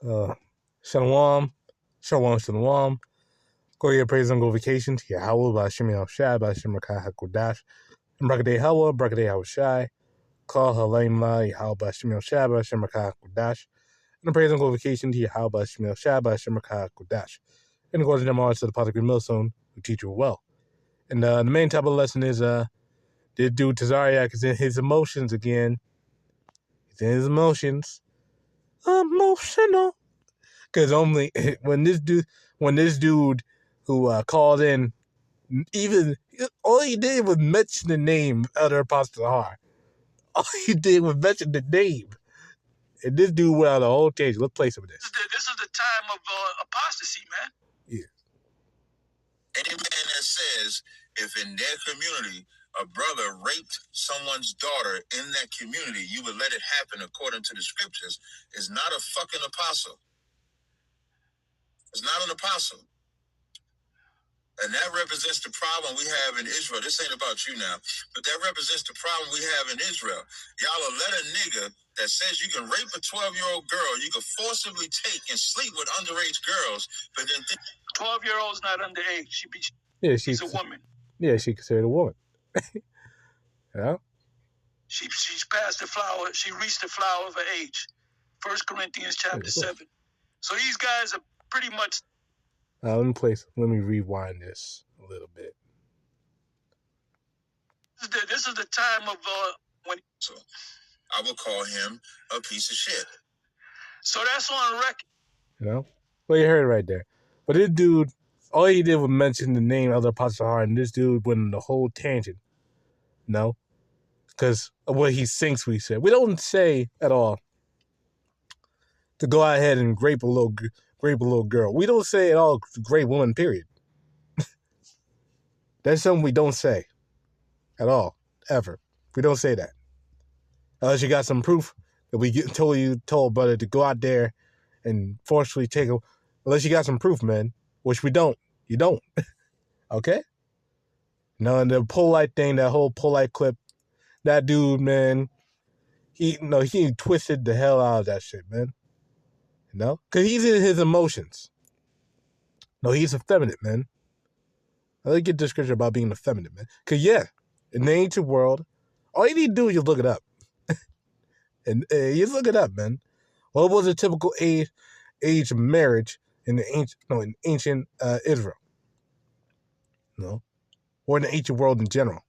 Shalom, Shalom. Go get praise and glorification to Yahawah, BAHASHAM, YAHAWASHI, BAHASHAM, HAKODASH, and YAHAWAH, YAHAWASHI, call HALAHYAM, YAHAWAH, BAHASHAM, YAHAWASHI, BAHASHAM, HAKODASH, and praise and glorification to Yahawah, BAHASHAM, YAHAWASHI, BAHASHAM, HAKODAsh. And according to March to the Apothecary Millstone, who teach you well. And the main type of lesson is this dude Tazarayach is in his emotions again. He's in his emotions. Emotional. Because only when this dude who called in, even all he did was mention the name of the Apostle Har. All he did was mention the name. And this dude went on the whole tangent. Let's play some of this. This is the time of apostasy, man. Yeah. Any man that says if in their community a brother raped someone's daughter in that community, you would let it happen according to the scriptures, is not a fucking apostle. It's not an apostle. And that represents the problem we have in Israel. This ain't about you now, but that represents the problem we have in Israel. Y'all will let a nigga that says you can rape a 12-year-old girl, you can forcibly take and sleep with underage girls, but then 12-year-old's not underage. She's a woman. Yeah, she's considered a woman. Yeah. She's past the flower. She reached the flower of her age. 1 Corinthians chapter 7. So these guys are pretty much. Let me rewind this a little bit. This is the time of when. So I will call him a piece of shit. So that's on record. You know? Well, you heard it right there. But this dude, all he did was mention the name of the Apostle Har, and this dude went on the whole tangent. No? Because of what he thinks we said. We don't say at all to go ahead and rape a little girl. We don't say at all rape woman, period. That's something we don't say at all, ever. We don't say that. Unless you got some proof that we told brother to go out there and forcefully take a. Unless you got some proof, man, which we don't. You don't. Okay? No, and the polite thing, that whole polite clip, that dude, man, he twisted the hell out of that shit, man. You know? Because he's in his emotions. No, he's effeminate, man. I like your description about being effeminate, man. Because, yeah, in the ancient world, all you need to do is just look it up. And you look it up, man. What was a typical age of marriage in the ancient Israel? No? Or in the ancient world in general.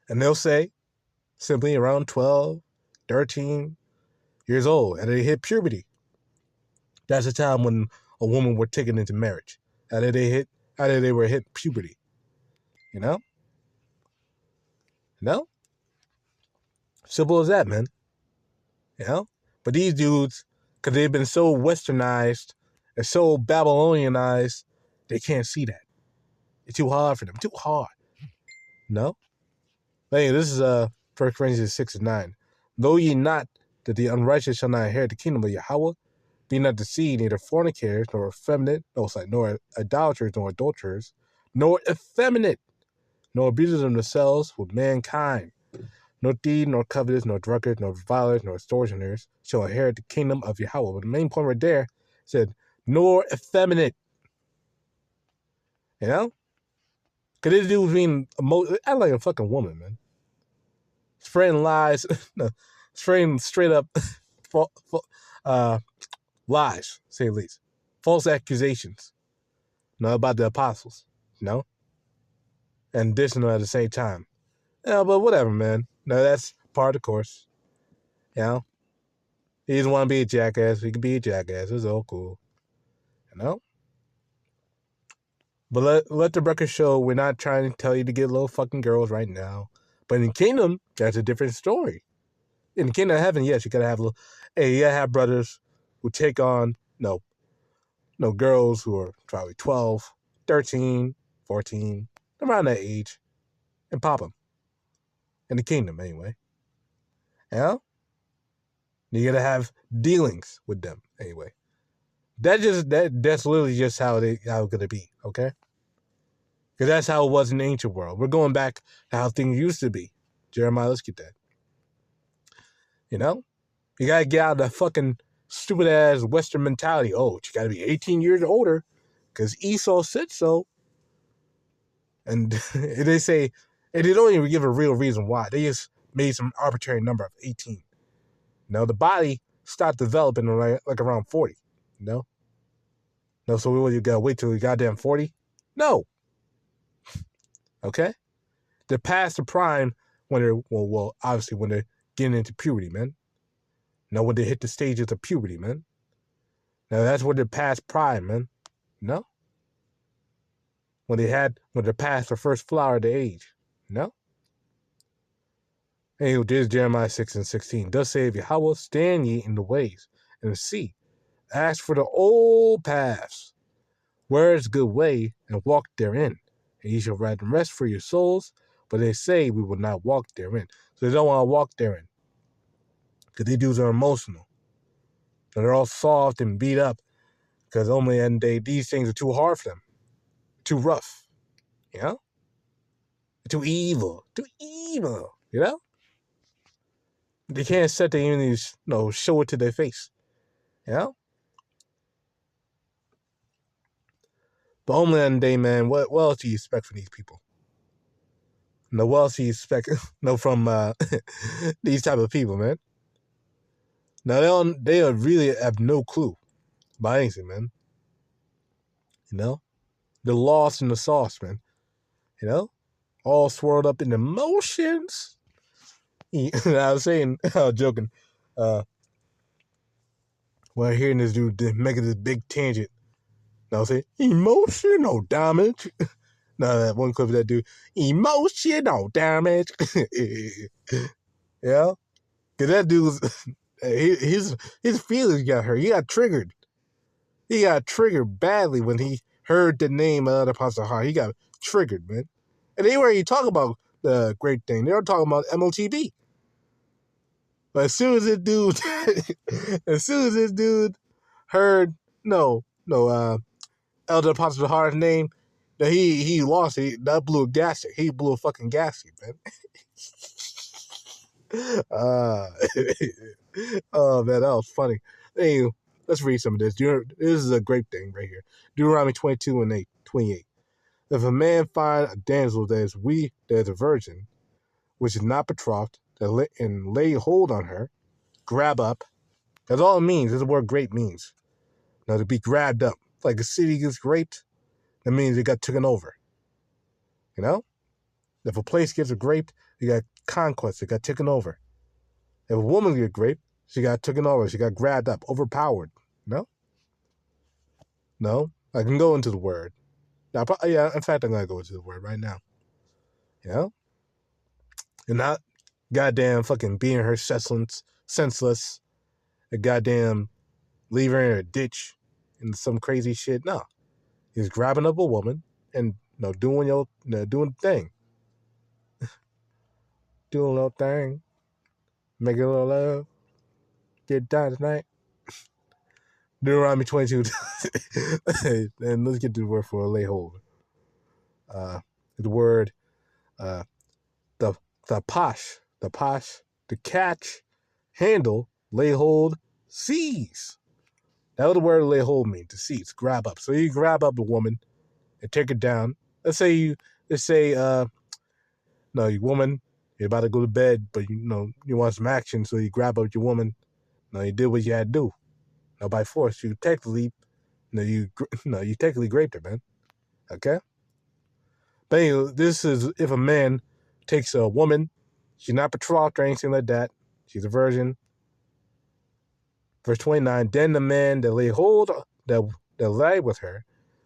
And they'll say, simply around 12, 13 years old, and they hit puberty. That's the time when a woman were taken into marriage. After they were hit puberty. You know? You know? Simple as that, man. You know? But these dudes, because they've been so westernized and so Babylonianized, they can't see that. It's too hard for them. Too hard. No? But anyway, this is 1 Corinthians 6:9. Know ye not that the unrighteous shall not inherit the kingdom of Yahawah? Be not deceived, neither fornicators, nor effeminate, nor idolaters, nor adulterers, nor effeminate, nor abusers of themselves with mankind, nor thieves, nor covetous, nor drunkards, nor revilers, nor extortioners shall inherit the kingdom of Yahawah. But the main point right there said, nor effeminate. You know? Because this dude was being act like a fucking woman, man. Spreading lies, spreading straight up lies, say the least. False accusations, about the apostles, and additional at the same time. Yeah, but whatever, man. No, that's part of the course. He doesn't want to be a jackass. He can be a jackass. It's all cool. But let the record show we're not trying to tell you to get little fucking girls right now. But in the kingdom, that's a different story. In the kingdom of heaven, yes, you gotta have brothers who take on girls who are probably 12, 13, 14, around that age, and pop them. In the kingdom, anyway. You gotta have dealings with them, anyway. That's literally just how it's gonna be, okay? Because that's how it was in the ancient world. We're going back to how things used to be. Jeremiah, let's get that. You gotta get out of the fucking stupid ass Western mentality. Oh, you got to be 18 years older because Esau said so. And they say, and they don't even give a real reason why. They just made some arbitrary number of 18. The body stopped developing like around 40. No, so you gotta wait till you goddamn 40? No. Okay? They're past the prime when they're, well, obviously when they're getting into puberty, man. When they hit the stages of puberty, man. Now that's when they're past prime, man. No? When they're past the first flower of the age. No? Anyway, there's Jeremiah 6:16. Thus saith Yahawah, stand ye in the ways, and see, ask for the old paths, where is good way, and walk therein, and ye shall rest for your souls. But they say we will not walk therein. So they don't want to walk therein. Because these dudes are emotional. So they're all soft and beat up. Because only end day these things are too hard for them. Too rough. You know? Too evil. Too evil. You know? They can't set the enemies, show it to their face. You know? But Homeland Day, man, what else do you expect from these people? What else do you expect from these type of people, man? Now, they really have no clue about anything, man. They're lost in the sauce, man. All swirled up in emotions. I was joking, when hearing this dude making this big tangent. I was saying, emotional damage. No, that one clip of that dude, emotional damage. Yeah? Because that dude, his feelings got hurt. He got triggered. He got triggered badly when he heard the name of the Apostle Har. He got triggered, man. And they weren't even talking about the great thing. They were talking about MLTB. But as soon as this dude heard Elder Apostle Har's name, that he lost it. That blew a gasket. He blew a fucking gasket, man. Oh man, that was funny. Anyway, let's read some of this. This is a great thing right here. Deuteronomy 22:28. If a man find a damsel that is a virgin, which is not betrothed, and lay hold on her, grab up. That's all it means. That's the word "grape" means. To be grabbed up. Like a city gets raped, that means it got taken over. If a place gets raped, you got conquest. It got taken over. If a woman gets raped, she got taken over. She got grabbed up, overpowered. No. I can go into the word. Now, in fact, I'm gonna go into the word right now. And not goddamn fucking being her senseless, and goddamn leave her in a ditch and some crazy shit. No, he's grabbing up a woman and doing the thing, doing a little thing, making a little love, get down tonight. Deuteronomy 22, and let's get to the word for lay hold. The word, the posh, to catch, handle, lay hold, seize. That's what the word lay hold means, to seize, grab up. So you grab up a woman and take her down. Let's say you woman, you're about to go to bed, but you want some action, so you grab up your woman. You did what you had to do. Now by force, you technically, you technically raped her, man. Okay? But anyway, this is if a man takes a woman, she's not betrothed or anything like that, she's a virgin. Verse 29, then the man that lay hold, that lay with her,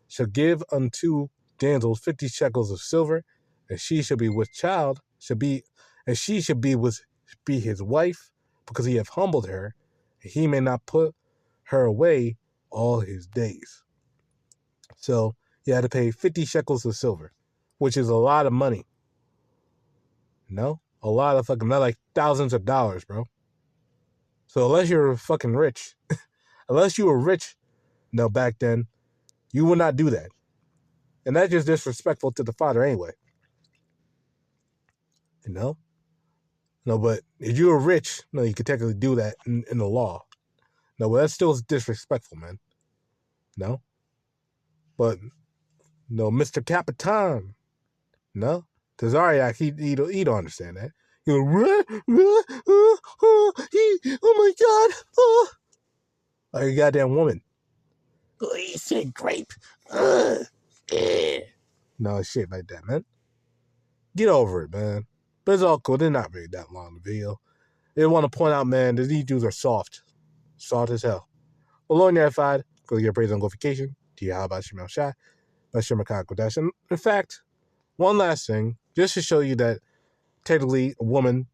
shall give unto damsels 50 shekels of silver, and she shall be with child, be his wife, because he hath humbled her, and he may not put her away all his days. So you had to pay 50 shekels of silver, which is a lot of money. A lot of fucking, not like thousands of dollars, bro. So unless you're fucking rich, unless you were rich, back then, you would not do that. And that's just disrespectful to the father anyway. But if you were rich, you could technically do that in the law. No, well, that's still disrespectful, man. No. But, no, Mr. Captain. No. Tazarayach, he don't understand that. He go, oh my God. Oh. Like a goddamn woman. Oh, he said grape. No, shit like that, man. Get over it, man. But it's all cool. They're not really that long, the video. They want to point out, man, that these dudes are soft. Soft as hell. Well, Lord Nerified, go get your praise on glorification. YAHAWASHI, QADASH. And in fact, one last thing, just to show you that technically a woman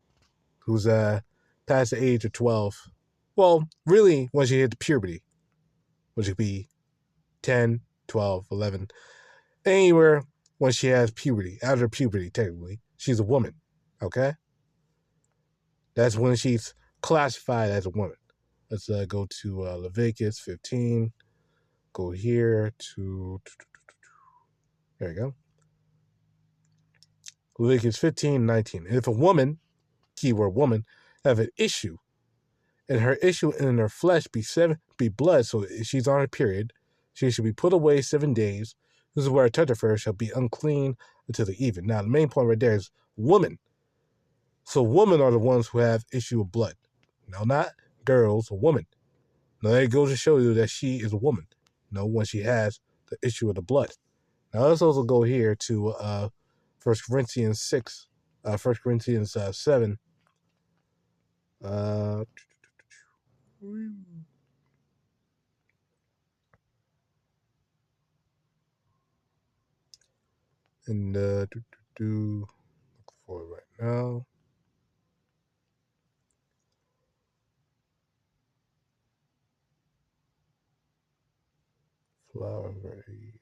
who's past the age of 12, well, really, when she hit puberty, which could be 10, 12, 11, anywhere when she has puberty, after puberty, technically, she's a woman, okay? That's when she's classified as a woman. Let's go to Leviticus 15, go here to, there you go. Leviticus 15:19. If a woman, keyword woman, have an issue, and her issue in her flesh be blood, so if she's on her period, she should be put away 7 days. This is where a touch of her shall be unclean until the even. Now, the main point right there is woman. So women are the ones who have issue of blood. No, not girls, a woman. Now, that goes to show you that she is a woman. No, when she has the issue of the blood. Now, let's also go here to 1 Corinthians 6, 1 Corinthians 7. And look for it right now. Flower of her age.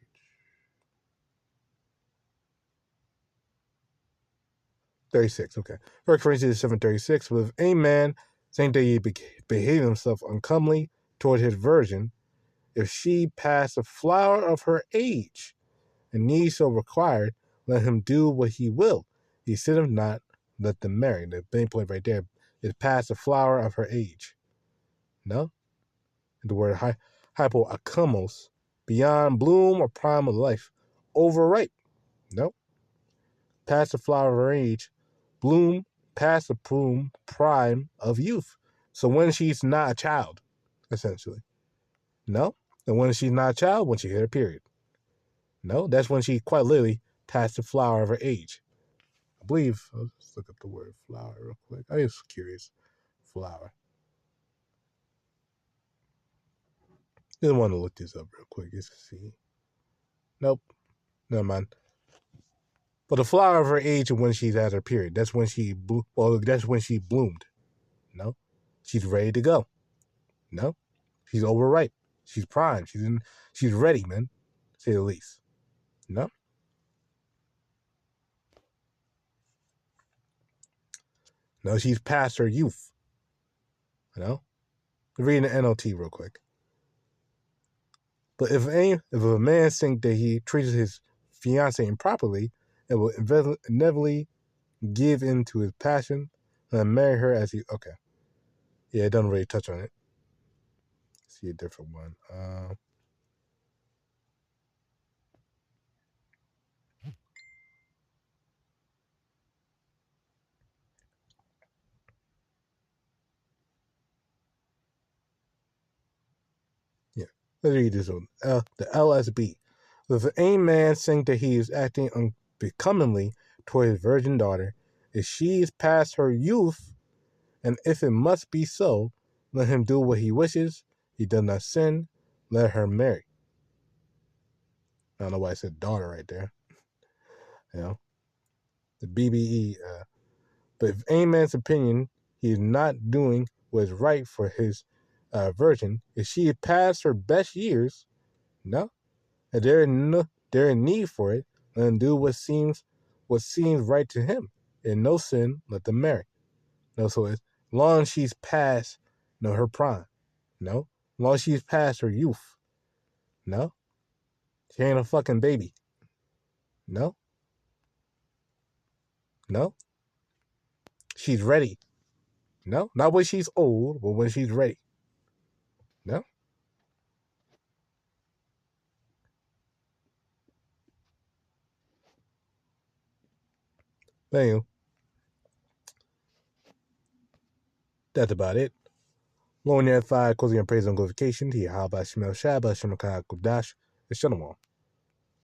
36, okay. 1 Corinthians 7:36. But if a man think that he behave himself uncomely toward his virgin, if she pass the flower of her age, and need so required, let him do what he will. He sinneth not, let them marry. The main point right there is past the flower of her age. No? The word hypoakamos, beyond bloom or prime of life. Overripe. No? Past the flower of her age. Bloom, past the prime of youth. So when she's not a child, essentially. No? And when she's not a child, when she hit her period. No? That's when she quite literally past the flower of her age. I believe, let's look up the word flower real quick. I was curious. Flower. I didn't want to look this up real quick just to see. Nope. Never mind. But the flower of her age is when she's at her period. That's when she that's when she bloomed. No? She's ready to go. No? She's overripe. She's prime. She's ready, man. To say the least. No? No, she's past her youth. You know? Reading the NLT real quick. But if a man think that he treats his fiancée improperly, it will inevitably give in to his passion and marry her as he... Okay. Yeah, it doesn't really touch on it. Let's see a different one. Yeah. Let's read this one. The LSB. If any man think that he is acting unbecomingly toward his virgin daughter, if she is past her youth, and if it must be so, let him do what he wishes. He does not sin. Let her marry. I don't know why I said daughter right there. You know, the BBE. But if any man's opinion, he is not doing what is right for his virgin, if she is past her best years, no, and there is need for it, let him do what seems right to him. And no sin, let them marry. No, so as long as she's past, her prime. No, as long as she's past her youth. No, she ain't a fucking baby. No, she's ready. No, not when she's old, but when she's ready. No? But anyway, that's about it. Lord, 5, closing your praise and glorification to YAHAWASHI, QADASH, Shalom.